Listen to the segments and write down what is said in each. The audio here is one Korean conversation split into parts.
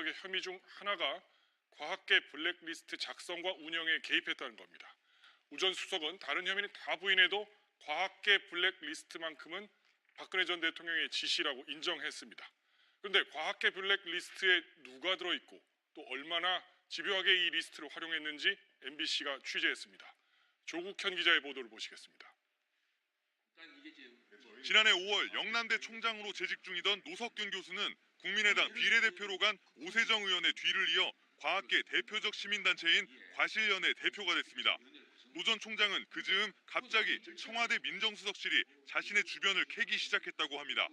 의 혐의 중 하나가 과학계 블랙리스트 작성과 운영에 개입했다는 겁니다. 우 전 수석은 다른 혐의는 다 부인해도 과학계 블랙리스트만큼은 박근혜 전 대통령의 지시라고 인정했습니다. 그런데 과학계 블랙리스트에 누가 들어있고 또 얼마나 집요하게 이 리스트를 활용했는지 MBC가 취재했습니다. 조국현 기자의 보도를 보시겠습니다. 지난해 5월 영남대 총장으로 재직 중이던 노석균 교수는 국민의당 비례대표로 간 오세정 의원의 뒤를 이어 과학계 대표적 시민단체인 과실련의 대표가 됐습니다. 노 전 총장은 그 즈음 갑자기 청와대 민정수석실이 자신의 주변을 캐기 시작했다고 합니다.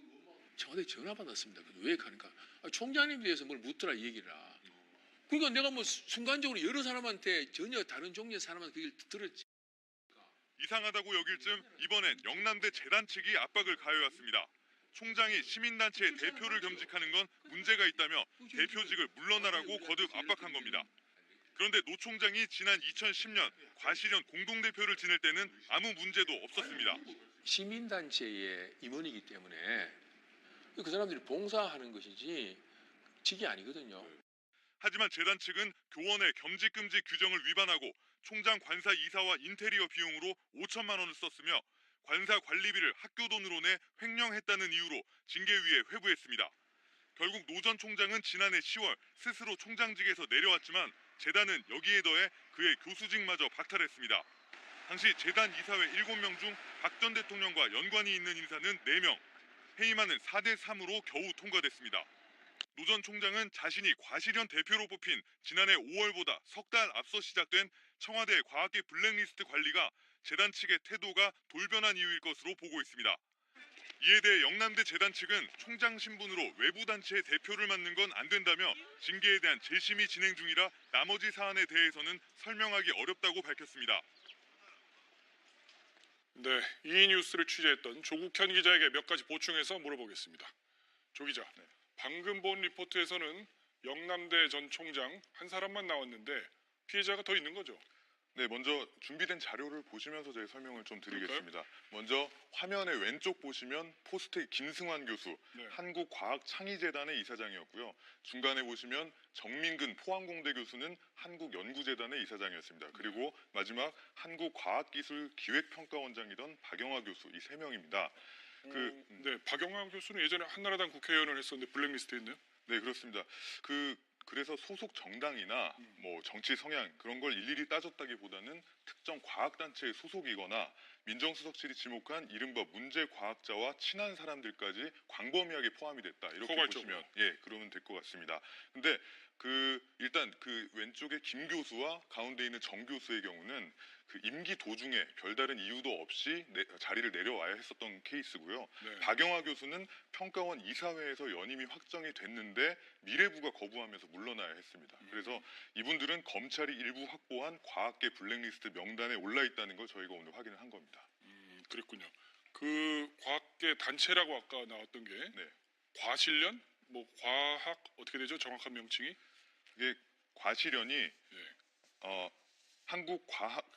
청와대 전화 받았습니다. 왜 가니까 총장님에 대해서 뭘 묻더라 이 얘기라. 그러니까 내가 뭐 순간적으로 여러 사람한테 전혀 다른 종류의 사람한테 그걸 들었지. 이상하다고 여길 즈음 이번엔 영남대 재단 측이 압박을 가해왔습니다. 총장이 시민단체의 대표를 겸직하는 건 문제가 있다며 대표직을 물러나라고 거듭 압박한 겁니다. 그런데 노 총장이 지난 2010년 과실련 공동대표를 지낼 때는 아무 문제도 없었습니다. 시민단체의 임원이기 때문에 그 사람들이 봉사하는 것이지 직이 아니거든요. 하지만 재단 측은 교원의 겸직금지 규정을 위반하고 총장 관사 이사와 인테리어 비용으로 5천만 원을 썼으며 관사 관리비를 학교 돈으로 내 횡령했다는 이유로 징계위에 회부했습니다. 결국 노 전 총장은 지난해 10월 스스로 총장직에서 내려왔지만 재단은 여기에 더해 그의 교수직마저 박탈했습니다. 당시 재단 이사회 7명 중 박 전 대통령과 연관이 있는 인사는 4명, 해임안은 4대3으로 겨우 통과됐습니다. 노 전 총장은 자신이 과실련 대표로 뽑힌 지난해 5월보다 석 달 앞서 시작된 청와대 과학계 블랙리스트 관리가 재단 측의 태도가 돌변한 이유일 것으로 보고 있습니다. 이에 대해 영남대 재단 측은 총장 신분으로 외부 단체의 대표를 맡는 건 안 된다며 징계에 대한 재심이 진행 중이라 나머지 사안에 대해서는 설명하기 어렵다고 밝혔습니다. 네, 이 뉴스를 취재했던 조국현 기자에게 몇 가지 보충해서 물어보겠습니다. 조 기자, 방금 본 리포트에서는 영남대 전 총장 한 사람만 나왔는데 피해자가 더 있는 거죠? 네, 먼저 준비된 자료를 보시면서 제 설명을 좀 드리겠습니다. 먼저 화면의 왼쪽 보시면 포스트의 김승환 교수, 네. 한국과학창의재단의 이사장이었고요. 중간에 보시면 정민근 포항공대 교수는 한국연구재단의 이사장이었습니다. 그리고 마지막 한국과학기술기획평가원장이던 박영하 교수, 이 3명입니다. 네, 박영하 교수는 예전에 한나라당 국회의원을 했었는데 블랙리스트에 있네요? 네, 그렇습니다. 그래서 소속 정당이나 뭐 정치 성향 그런 걸 일일이 따졌다기보다는 특정 과학단체의 소속이거나 민정수석실이 지목한 이른바 문제 과학자와 친한 사람들까지 광범위하게 포함이 됐다. 이렇게 보시면 그러면 될 것 같습니다. 근데 일단 왼쪽에 김 교수와 가운데 있는 정 교수의 경우는 임기 도중에 별다른 이유도 없이 자리를 내려와야 했었던 케이스고요. 네. 박영하 교수는 평가원 이사회에서 연임이 확정이 됐는데 미래부가 거부하면서 물러나야 했습니다. 그래서 이분들은 검찰이 일부 확보한 과학계 블랙리스트 명단에 올라 있다는 걸 저희가 오늘 확인을 한 겁니다. 그랬군요. 그 과학계 단체라고 아까 나왔던 게 과실련? 뭐 과학 어떻게 되죠? 정확한 명칭이? 그게 과실련이 한국과학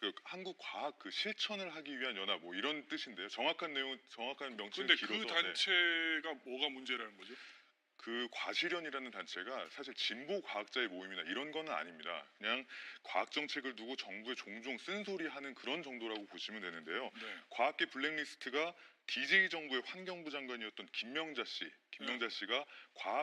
실천을 하기 위한 연합 뭐 이런 뜻인데요. 정확한 명칭은 근데 길어서. 그 단체가 뭐가 문제라는 거죠? 그 과실련이라는 단체가 사실 진보 과학자의 모임이나 이런 거는 아닙니다. 그냥 과학 정책을 두고 정부에 종종 쓴소리하는 그런 정도라고 보시면 되는데요. 네. 과학계 블랙리스트가 DJ 정부의 환경부 장관이었던 김명자 씨가 과학